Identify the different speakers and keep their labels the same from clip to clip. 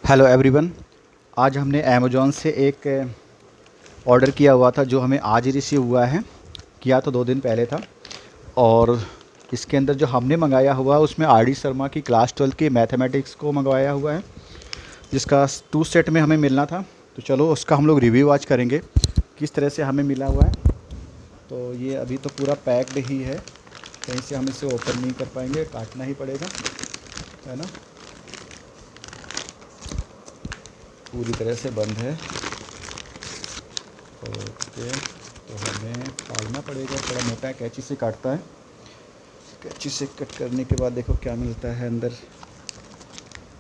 Speaker 1: Hello everyone. आज हमने Amazon से एक ऑर्डर किया हुआ था जो हमें आज ही रिसीव हुआ है। किया तो 2 दिन पहले था। और इसके अंदर जो हमने मंगाया हुआ है उसमें आर डी शर्मा की क्लास 12 की मैथमेटिक्स को मंगवाया हुआ है, जिसका 2 सेट में हमें मिलना था। तो चलो उसका हम लोग रिव्यू आज करेंगे किस तरह से हमें मिला हुआ है। तो ये अभी तो पूरा पैक्ड ही है, कहीं से हम इसे ओपन नहीं कर पाएंगे, काटना ही पड़ेगा, है ना। पूरी तरह से बंद है। ओके, तो हमें फाड़ना पड़ेगा, थोड़ा मोटा कैंची से काटता है। कैंची से कट करने के बाद देखो क्या मिलता है अंदर,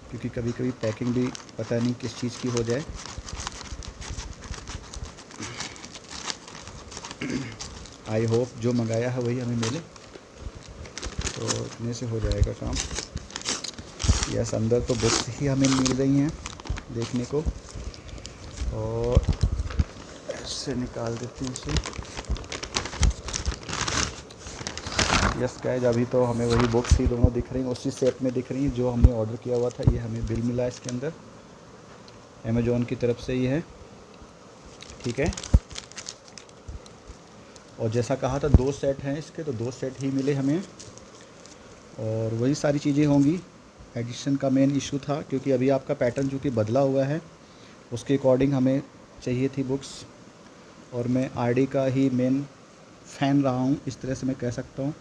Speaker 1: क्योंकि कभी कभी पैकिंग भी पता नहीं किस चीज़ की हो जाए। आई होप जो मंगाया है वही हमें मिले, तो इतने से हो जाएगा काम। यस, अंदर तो बुक्स ही हमें मिल रही हैं देखने को, और ऐसे निकाल देते हैं इसे। यस गाइस, अभी तो हमें वही बुक्स ही दोनों दिख रही हैं, उसी सेट में दिख रही हैं जो हमने ऑर्डर किया हुआ था। ये हमें बिल मिला है इसके अंदर, अमेज़ॉन की तरफ से ही है, ठीक है। और जैसा कहा था 2 सेट हैं इसके, तो 2 सेट ही मिले हमें, और वही सारी चीज़ें होंगी। एडिशन का मेन इशू था क्योंकि अभी आपका पैटर्न जो कि बदला हुआ है, उसके अकॉर्डिंग हमें चाहिए थी बुक्स। और मैं आरडी का ही मेन फ़ैन रहा हूँ, इस तरह से मैं कह सकता हूँ।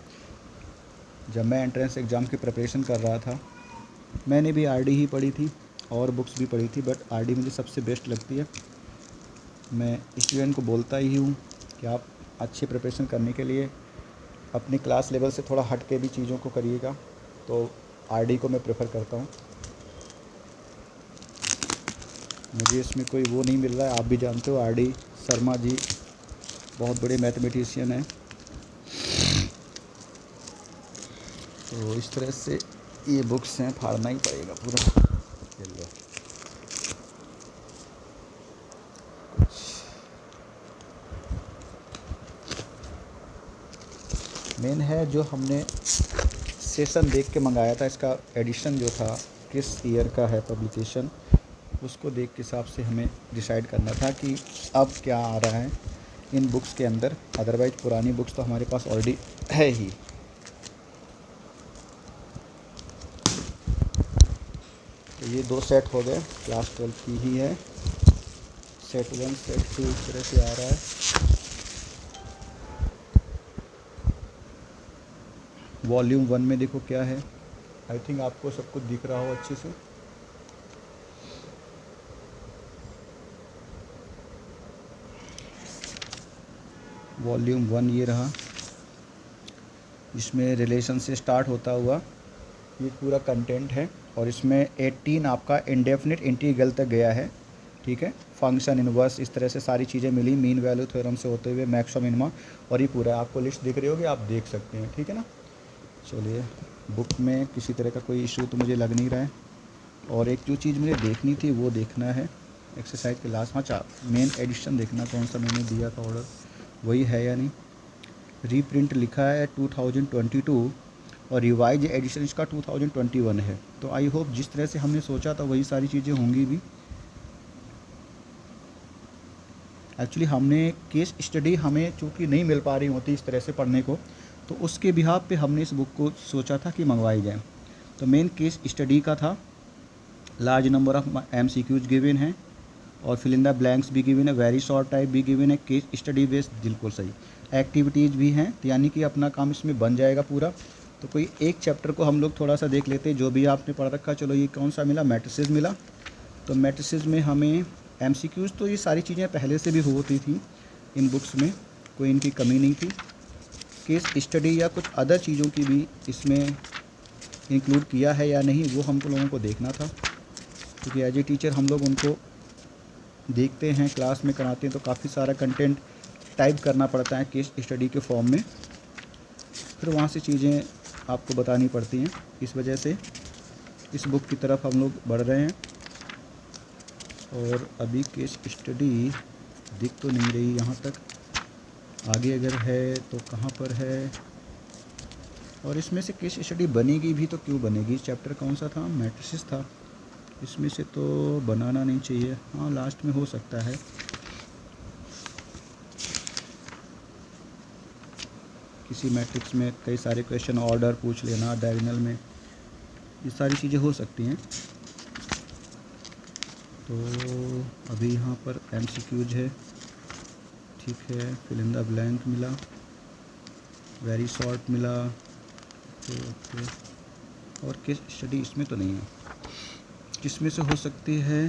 Speaker 1: जब मैं एंट्रेंस एग्ज़ाम की प्रिपरेशन कर रहा था, मैंने भी आरडी ही पढ़ी थी और बुक्स भी पढ़ी थी, बट आरडी मुझे सबसे बेस्ट लगती है। मैं स्टूडेंट को बोलता ही हूँ कि आप अच्छी प्रिपरेशन करने के लिए अपनी क्लास लेवल से थोड़ा हट के भी चीज़ों को करिएगा, तो आरडी को मैं प्रेफर करता हूँ। मुझे इसमें कोई वो नहीं मिल रहा है, आप भी जानते हो आरडी शर्मा जी बहुत बड़े मैथमेटिशियन हैं। तो इस तरह से ये बुक्स हैं, फाड़ना ही पड़ेगा पूरा। ये लो, मेन है जो हमने सेशन देख के मंगाया था, इसका एडिशन जो था किस ईयर का है पब्लिकेशन, उसको देख के हिसाब से हमें डिसाइड करना था कि अब क्या आ रहा है इन बुक्स के अंदर। अदरवाइज़ पुरानी बुक्स तो हमारे पास ऑलरेडी है ही। तो ये 2 सेट हो गए, क्लास 12 की ही है। सेट 1 सेट 2 इस तरह से आ रहा है। वॉल्यूम 1 में देखो क्या है, आई थिंक आपको सब कुछ दिख रहा हो अच्छे से। वॉल्यूम 1 ये रहा, इसमें रिलेशन से स्टार्ट होता हुआ ये पूरा कंटेंट है, और इसमें 18 आपका इंडेफिनिट इंटीग्रल तक गया है, ठीक है। फंक्शन इनवर्स इस तरह से सारी चीज़ें मिली, मीन वैल्यू थ्योरम से होते हुए मैक्सिमम मिनिमम, और ये पूरा आपको लिस्ट दिख रही होगी, आप देख सकते हैं, ठीक है ना। चलिए, बुक में किसी तरह का कोई इशू तो मुझे लग नहीं रहा है। और एक जो चीज़ मुझे देखनी थी वो देखना है, एक्सरसाइज के लास्ट में मेन एडिशन देखना, कौन सा मैंने दिया था ऑर्डर, वही है या नहीं। रीप्रिंट लिखा है 2022 और रिवाइज एडिशन इसका 2021 है। तो आई होप जिस तरह से हमने सोचा था वही सारी चीज़ें होंगी भी। एक्चुअली हमने केस स्टडी हमें चूँकि नहीं मिल पा रही होती इस तरह से पढ़ने को, तो उसके बिहाफ पे हमने इस बुक को सोचा था कि मंगवाई जाए। तो मेन केस स्टडी का था, large number of MCQs given है, और फिल इन द ब्लैंक्स भी गिवन है, वेरी शॉर्ट टाइप भी गिवन है, केस स्टडी बेस्ड बिल्कुल सही, एक्टिविटीज़ भी हैं, तो यानी कि अपना काम इसमें बन जाएगा पूरा। तो कोई एक चैप्टर को हम लोग थोड़ा सा देख लेते हैं जो भी आपने पढ़ रखा। चलो, ये कौन सा मिला, मैट्रिसेस मिला। तो मैट्रिसेस में हमें MCQs, तो ये सारी चीज़ें पहले से भी होती थी इन बुक्स में, कोई इनकी कमी नहीं थी। केस स्टडी या कुछ अदर चीज़ों की भी इसमें इंक्लूड किया है या नहीं, वो हम लोगों को देखना था, क्योंकि एज ए टीचर हम लोग उनको देखते हैं, क्लास में कराते हैं, तो काफ़ी सारा कंटेंट टाइप करना पड़ता है केस स्टडी के फॉर्म में, फिर वहाँ से चीज़ें आपको बतानी पड़ती हैं। इस वजह से इस बुक की तरफ हम लोग बढ़ रहे हैं। और अभी केस स्टडी दिख तो नहीं रही यहाँ तक, आगे अगर है तो कहाँ पर है। और इसमें से केस स्टडी बनेगी भी तो क्यों बनेगी, चैप्टर कौन सा था, मैट्रिसेस था। इसमें से तो बनाना नहीं चाहिए, हाँ लास्ट में हो सकता है। किसी मैट्रिक्स में कई सारे क्वेश्चन ऑर्डर पूछ लेना, डायगोनल में, ये सारी चीज़ें हो सकती हैं। तो अभी यहाँ पर MCQs है, ठीक है। फिल इन द ब्लैंक मिला, वेरी शॉर्ट मिला, ओके। और केस स्टडी इसमें तो नहीं है। किसमें से हो सकती है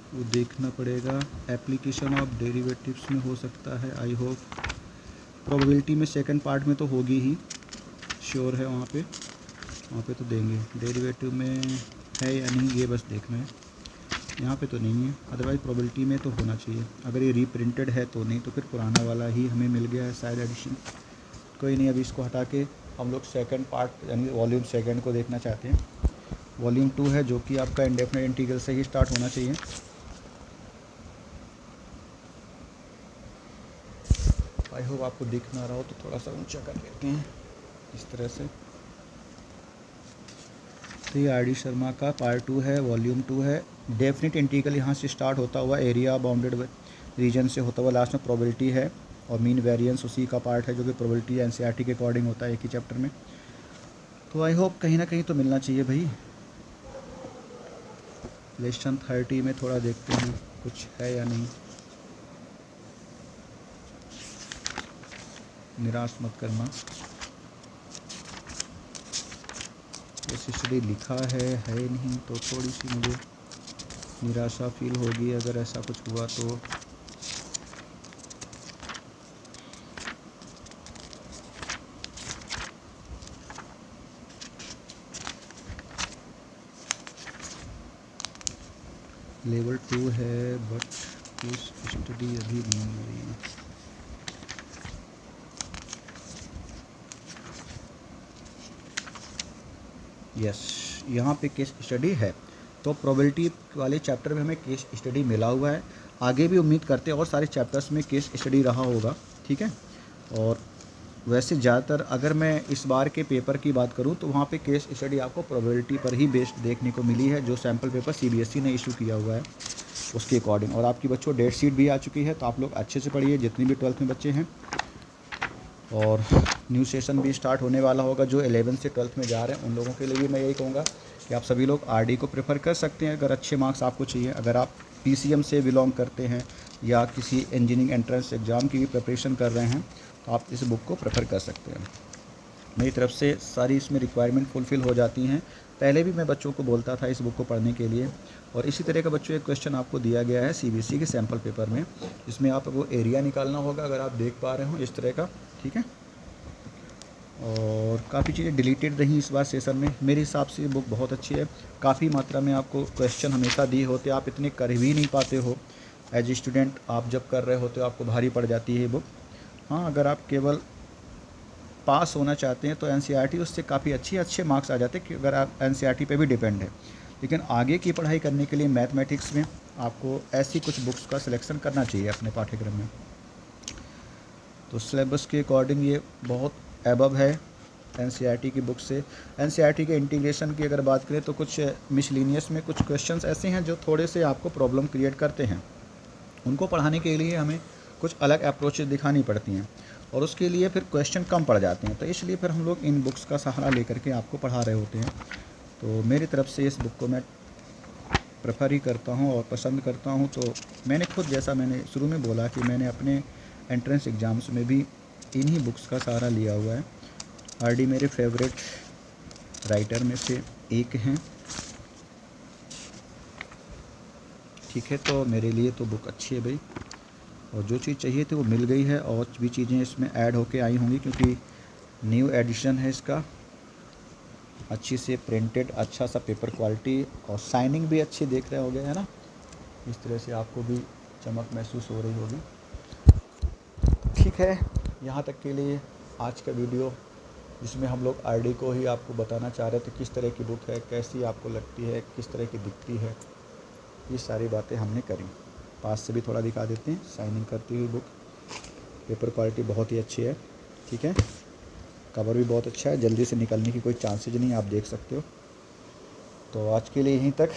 Speaker 1: वो देखना पड़ेगा। एप्लीकेशन ऑफ डेरिवेटिव्स में हो सकता है, आई होप। प्रोबेबिलिटी में सेकंड पार्ट में तो होगी ही, श्योर है, वहाँ पे तो देंगे। डेरिवेटिव में है या नहीं ये बस देखना है, यहाँ पे तो नहीं है। अदरवाइज़ प्रोबेबिलिटी में तो होना चाहिए। अगर ये रीप्रिंटेड है तो नहीं, तो फिर पुराना वाला ही हमें मिल गया है शायद एडिशन। कोई नहीं, अभी इसको हटा के हम लोग सेकंड पार्ट यानी वॉल्यूम सेकंड को देखना चाहते हैं। वॉल्यूम 2 है जो कि आपका इंडेफिनिट इंटीग्रल से ही स्टार्ट होना चाहिए। आई होप आपको दिख ना रहा हो तो थोड़ा सा ऊंचा कर लेते हैं इस तरह से। तो ये RD शर्मा का पार्ट 2 है, वॉल्यूम 2 है। डेफिनिट इंटीग्रल यहाँ से स्टार्ट होता हुआ एरिया बाउंडेड रीजन से होता हुआ लास्ट में प्रोबेबिलिटी है, और मीन वेरिएंस उसी का पार्ट है जो कि प्रोबेबिलिटी NCERT के अकॉर्डिंग होता है एक ही चैप्टर में। तो आई होप कहीं ना कहीं तो मिलना चाहिए भाई। लेसन 30 में थोड़ा देखते हैं कुछ है या नहीं। निराश मत करना, केस स्टडी लिखा है नहीं तो थोड़ी सी मुझे निराशा फील होगी अगर ऐसा कुछ हुआ तो। लेवल 2 है बट केस स्टडी अभी नहीं हो रही है। यस, यहाँ पे केस स्टडी है, तो प्रोबेबिलिटी वाले चैप्टर में हमें केस स्टडी मिला हुआ है। आगे भी उम्मीद करते हैं और सारे चैप्टर्स में केस स्टडी रहा होगा, ठीक है। और वैसे ज़्यादातर अगर मैं इस बार के पेपर की बात करूं तो वहाँ पे केस स्टडी आपको प्रोबेबिलिटी पर ही बेस्ड देखने को मिली है, जो सैम्पल पेपर CBSE ने इशू किया हुआ है उसके अकॉर्डिंग। और आपकी बच्चों डेट शीट भी आ चुकी है, तो आप लोग अच्छे से पढ़िए जितनी भी 12th में बच्चे हैं। और न्यू सेशन भी स्टार्ट होने वाला होगा, जो 11th से 12th में जा रहे हैं उन लोगों के लिए भी मैं यही कहूँगा कि आप सभी लोग RD को प्रेफर कर सकते हैं अगर अच्छे मार्क्स आपको चाहिए। अगर आप PCM से बिलोंग करते हैं या किसी इंजीनियरिंग एंट्रेंस एग्ज़ाम की भी प्रिपरेशन कर रहे हैं तो आप इस बुक को प्रेफर कर सकते हैं। मेरी तरफ से सारी इसमें रिक्वायरमेंट फुलफ़िल हो जाती हैं। पहले भी मैं बच्चों को बोलता था इस बुक को पढ़ने के लिए। और इसी तरह का बच्चों एक क्वेश्चन आपको दिया गया है CBSE के सैम्पल पेपर में, जिसमें आपको एरिया निकालना होगा, अगर आप देख पा रहे हो इस तरह का, ठीक है। और काफ़ी चीज़ें डिलीटेड रही इस बार सेशन में। मेरे हिसाब से ये बुक बहुत अच्छी है। काफ़ी मात्रा में आपको क्वेश्चन हमेशा दिए होते, आप इतने कर भी नहीं पाते हो एज ए स्टूडेंट। आप जब कर रहे होते हो आपको भारी पड़ जाती है ये बुक। हाँ, अगर आप केवल पास होना चाहते हैं तो NCERT उससे काफ़ी अच्छे मार्क्स आ जाते हैं कि अगर आप NCERT पे भी डिपेंड है। लेकिन आगे की पढ़ाई करने के लिए मैथमेटिक्स में आपको ऐसी कुछ बुक्स का सिलेक्शन करना चाहिए अपने पाठ्यक्रम में। तो सिलेबस के अकॉर्डिंग ये बहुत एबव है NCERT की बुक से। NCERT के इंटीग्रेशन की अगर बात करें तो कुछ मिसलिनियस में कुछ क्वेश्चंस ऐसे हैं जो थोड़े से आपको प्रॉब्लम क्रिएट करते हैं। उनको पढ़ाने के लिए हमें कुछ अलग अप्रोचेस दिखानी पड़ती हैं और उसके लिए फिर क्वेश्चन कम पड़ जाते हैं। तो इसलिए फिर हम लोग इन बुक्स का सहारा लेकर के आपको पढ़ा रहे होते हैं। तो मेरी तरफ से इस बुक को मैं प्रेफर ही करता हूँ और पसंद करता हूँ। तो मैंने खुद, जैसा मैंने शुरू में बोला कि मैंने अपने एंट्रेंस एग्ज़ाम्स में भी इन्हीं बुक्स का सहारा लिया हुआ है। RD मेरे फेवरेट राइटर में से एक हैं, ठीक है। तो मेरे लिए तो बुक अच्छी है भाई, और जो चीज़ चाहिए थी वो मिल गई है। और भी चीज़ें इसमें ऐड होके आई होंगी क्योंकि न्यू एडिशन है इसका। अच्छी से प्रिंटेड, अच्छा सा पेपर क्वालिटी, और साइनिंग भी अच्छी देख रहे होगे, है ना। इस तरह से आपको भी चमक महसूस हो रही होगी। ठीक है, यहाँ तक के लिए आज का वीडियो, जिसमें हम लोग RD को ही आपको बताना चाह रहे थे किस तरह की बुक है, कैसी आपको लगती है, किस तरह की दिखती है, ये सारी बातें हमने करी। पास से भी थोड़ा दिखा देते हैं, साइनिंग करती हुई बुक, पेपर क्वालिटी बहुत ही अच्छी है, ठीक है। कवर भी बहुत अच्छा है, जल्दी से निकलने की कोई चांसेज नहीं, आप देख सकते हो। तो आज के लिए यहीं तक,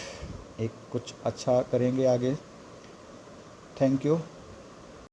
Speaker 1: एक कुछ अच्छा करेंगे आगे। Thank you.